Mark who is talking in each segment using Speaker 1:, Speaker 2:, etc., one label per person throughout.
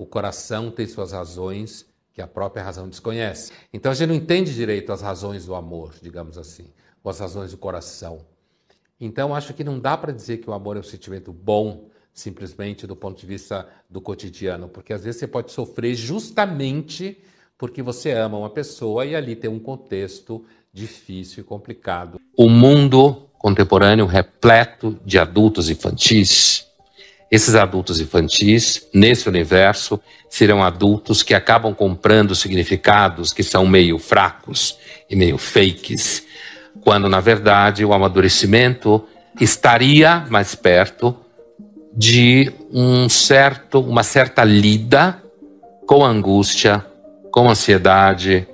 Speaker 1: O coração tem suas razões que a própria razão desconhece. Então a gente não entende direito as razões do amor, digamos assim, ou as razões do coração. Então acho que não dá para dizer que o amor é um sentimento bom, simplesmente do ponto de vista do cotidiano, porque às vezes você pode sofrer justamente porque você ama uma pessoa e ali tem um contexto difícil e complicado. O mundo contemporâneo repleto de adultos infantis. Esses adultos infantis, nesse universo, serão adultos que acabam comprando significados que são meio fracos e meio fakes, quando, na verdade, o amadurecimento estaria mais perto de uma certa lida com a angústia, com a ansiedade,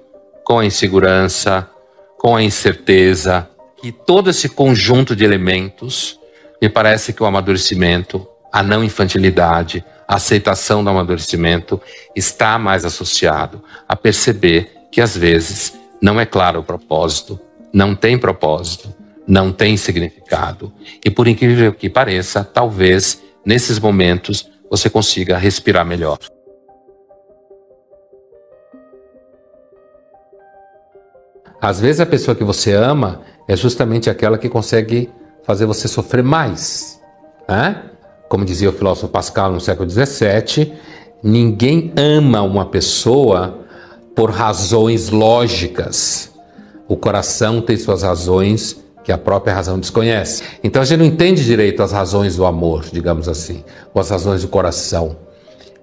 Speaker 1: com a insegurança, com a incerteza. E todo esse conjunto de elementos, me parece que o amadurecimento, a não infantilidade, a aceitação do amadurecimento está mais associado a perceber que às vezes não é claro o propósito, não tem propósito, não tem significado. E por incrível que pareça, talvez nesses momentos você consiga respirar melhor. Às vezes a pessoa que você ama é justamente aquela que consegue fazer você sofrer mais, né? Como dizia o filósofo Pascal no século XVII, ninguém ama uma pessoa por razões lógicas. O coração tem suas razões que a própria razão desconhece. Então a gente não entende direito as razões do amor, digamos assim, ou as razões do coração.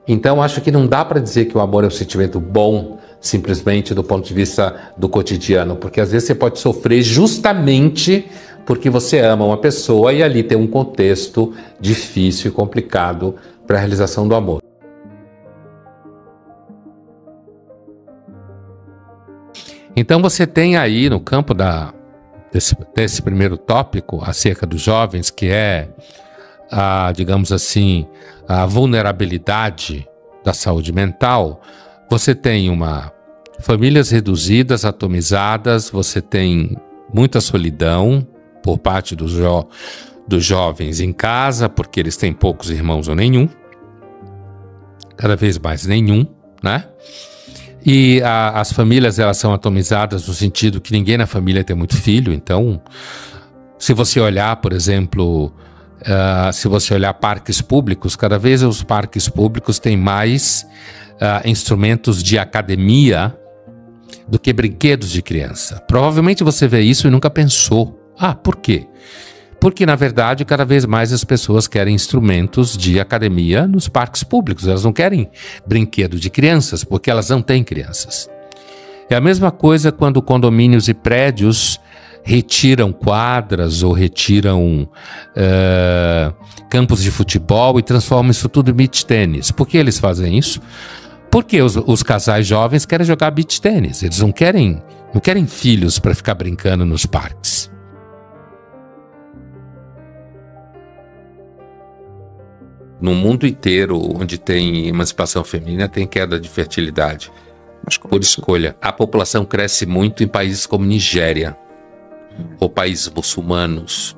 Speaker 1: Então acho que não dá para dizer que o amor é um sentimento bom, simplesmente do ponto de vista do cotidiano, porque às vezes você pode sofrer justamente porque você ama uma pessoa e ali tem um contexto difícil e complicado para a realização do amor. Então você tem aí no campo desse primeiro tópico acerca dos jovens, que é, digamos assim, a vulnerabilidade da saúde mental. Você tem famílias reduzidas, atomizadas, você tem muita solidão por parte dos jovens em casa, porque eles têm poucos irmãos ou nenhum, cada vez mais nenhum, né? E as famílias, elas são atomizadas no sentido que ninguém na família tem muito filho. Então, se você olhar, por exemplo, se você olhar parques públicos, cada vez os parques públicos têm mais instrumentos de academia do que brinquedos de criança. Provavelmente você vê isso e nunca pensou. Por quê? Porque, na verdade, cada vez mais as pessoas querem instrumentos de academia nos parques públicos. Elas não querem brinquedo de crianças, porque elas não têm crianças. É a mesma coisa quando condomínios e prédios retiram quadras ou retiram campos de futebol e transformam isso tudo em beach tênis. Por que eles fazem isso? Porque os casais jovens querem jogar beach tênis. Eles não querem filhos para ficar brincando nos parques. No mundo inteiro, onde tem emancipação feminina, tem queda de fertilidade. Por escolha. A população cresce muito em países como Nigéria, ou países muçulmanos,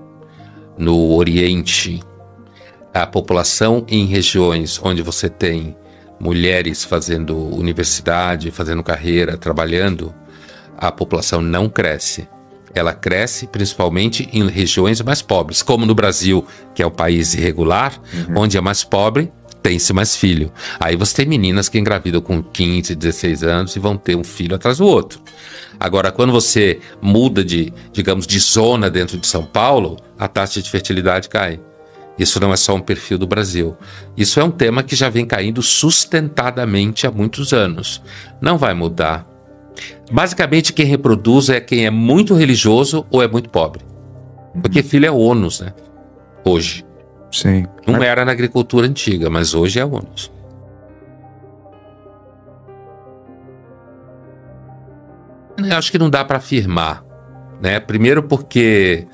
Speaker 1: no Oriente. A população em regiões onde você tem mulheres fazendo universidade, fazendo carreira, trabalhando, a população não cresce. Ela cresce principalmente em regiões mais pobres, como no Brasil, que é um país irregular, onde é mais pobre, tem-se mais filho. Aí você tem meninas que engravidam com 15, 16 anos e vão ter um filho atrás do outro. Agora, quando você muda de zona dentro de São Paulo, a taxa de fertilidade cai. Isso não é só um perfil do Brasil. Isso é um tema que já vem caindo sustentadamente há muitos anos. Não vai mudar. Basicamente, quem reproduz é quem é muito religioso ou é muito pobre. Porque filho é ônus, né? Hoje.
Speaker 2: Sim.
Speaker 1: Não era na agricultura antiga, mas hoje é ônus. Eu acho que não dá para afirmar, né? Primeiro porque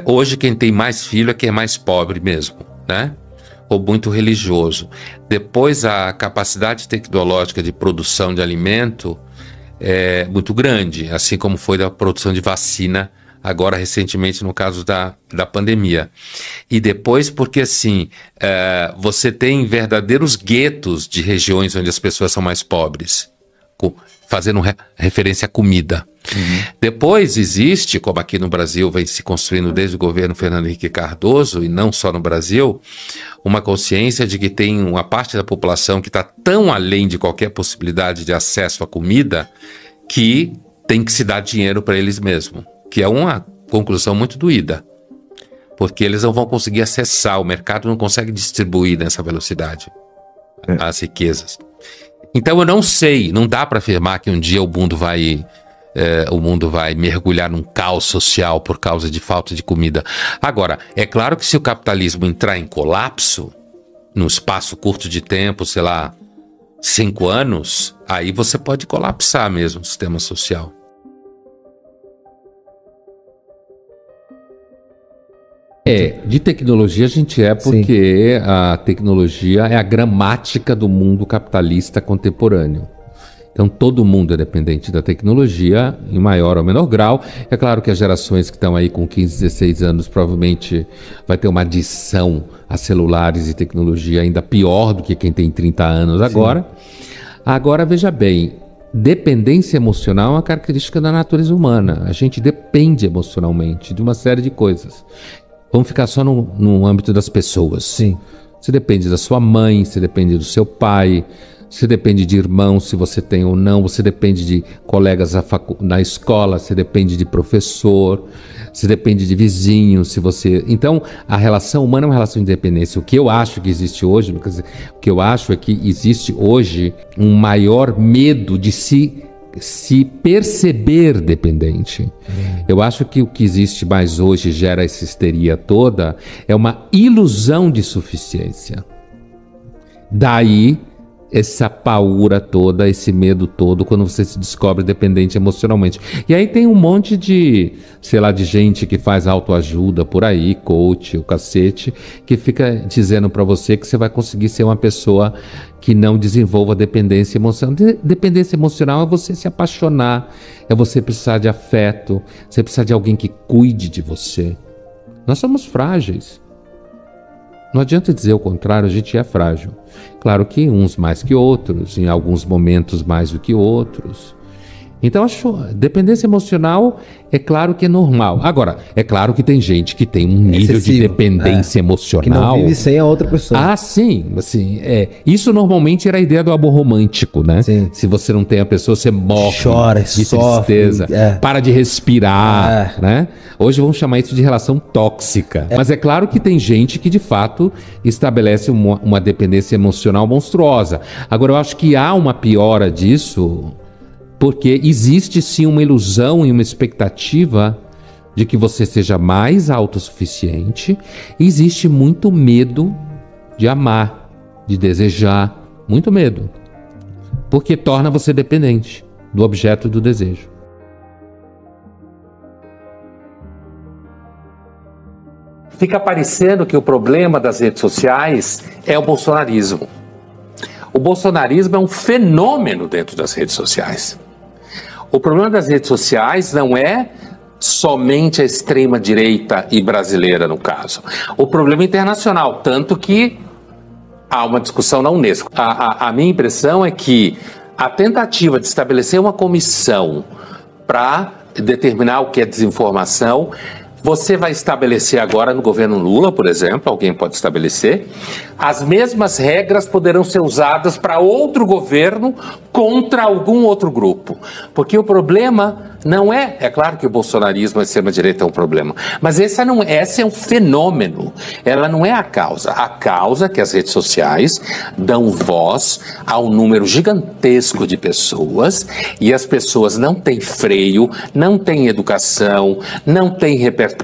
Speaker 1: hoje quem tem mais filho é quem é mais pobre mesmo, né? Ou muito religioso. Depois, a capacidade tecnológica de produção de alimento é muito grande, assim como foi da produção de vacina agora recentemente no caso da pandemia. E depois porque, assim, você tem verdadeiros guetos de regiões onde as pessoas são mais pobres, fazendo referência à comida. Depois existe, como aqui no Brasil vem se construindo desde o governo Fernando Henrique Cardoso, e não só no Brasil, uma consciência de que tem uma parte da população que está tão além de qualquer possibilidade de acesso à comida que tem que se dar dinheiro para eles mesmos, que é uma conclusão muito doída, porque eles não vão conseguir acessar, o mercado não consegue distribuir nessa velocidade as riquezas. Então eu não sei, não dá para afirmar que um dia o mundo vai mergulhar num caos social por causa de falta de comida. Agora, é claro que se o capitalismo entrar em colapso, num espaço curto de tempo, sei lá, 5 anos, aí você pode colapsar mesmo o sistema social. De tecnologia a gente porque sim, a tecnologia é a gramática do mundo capitalista contemporâneo. Então todo mundo é dependente da tecnologia, em maior ou menor grau. É claro que as gerações que estão aí com 15, 16 anos provavelmente vai ter uma adição a celulares e tecnologia ainda pior do que quem tem 30 anos agora. Sim. Agora veja bem, dependência emocional é uma característica da natureza humana. A gente depende emocionalmente de uma série de coisas. Vamos ficar só no âmbito das pessoas. Sim. Você depende da sua mãe, você depende do seu pai, você depende de irmãos, se você tem ou não, você depende de colegas na escola, você depende de professor, você depende de vizinhos, se você... Então, a relação humana é uma relação de dependência. O que eu acho que existe hoje, quer dizer, o que eu acho é que existe hoje um maior medo de se perceber dependente. Eu acho que o que existe mais hoje gera essa histeria toda é uma ilusão de suficiência. Daí essa paura toda, esse medo todo, quando você se descobre dependente emocionalmente. E aí tem um monte de, sei lá, de gente que faz autoajuda por aí, coach, o cacete, que fica dizendo pra você que você vai conseguir ser uma pessoa que não desenvolva dependência emocional. Dependência emocional é você se apaixonar, é você precisar de afeto, você precisar de alguém que cuide de você. Nós somos frágeis. Não adianta dizer o contrário, a gente é frágil. Claro que uns mais que outros, em alguns momentos mais do que outros. Então, acho dependência emocional, é claro que é normal. Agora, é claro que tem gente que tem um nível de dependência emocional.
Speaker 2: Que não vive sem a outra pessoa.
Speaker 1: Ah, sim. Assim, isso normalmente era a ideia do amor romântico, né? Sim. Se você não tem a pessoa, você morre.
Speaker 2: Chora,
Speaker 1: de
Speaker 2: sofre,
Speaker 1: tristeza. Para de respirar, né? Hoje vamos chamar isso de relação tóxica. Mas é claro que tem gente que, de fato, estabelece uma dependência emocional monstruosa. Agora, eu acho que há uma piora disso... Porque existe sim uma ilusão e uma expectativa de que você seja mais autossuficiente. Existe muito medo de amar, de desejar, muito medo. Porque torna você dependente do objeto do desejo. Fica parecendo que o problema das redes sociais é o bolsonarismo. O bolsonarismo é um fenômeno dentro das redes sociais. O problema das redes sociais não é somente a extrema-direita e brasileira, no caso. O problema é internacional, tanto que há uma discussão na Unesco. A minha impressão é que a tentativa de estabelecer uma comissão para determinar o que é desinformação, você vai estabelecer agora no governo Lula, por exemplo, alguém pode estabelecer, as mesmas regras poderão ser usadas para outro governo contra algum outro grupo. Porque o problema não é claro que o bolsonarismo, a extrema-direita é um problema, mas esse é um fenômeno, ela não é a causa. A causa é que as redes sociais dão voz a um número gigantesco de pessoas e as pessoas não têm freio, não têm educação, não têm repertório.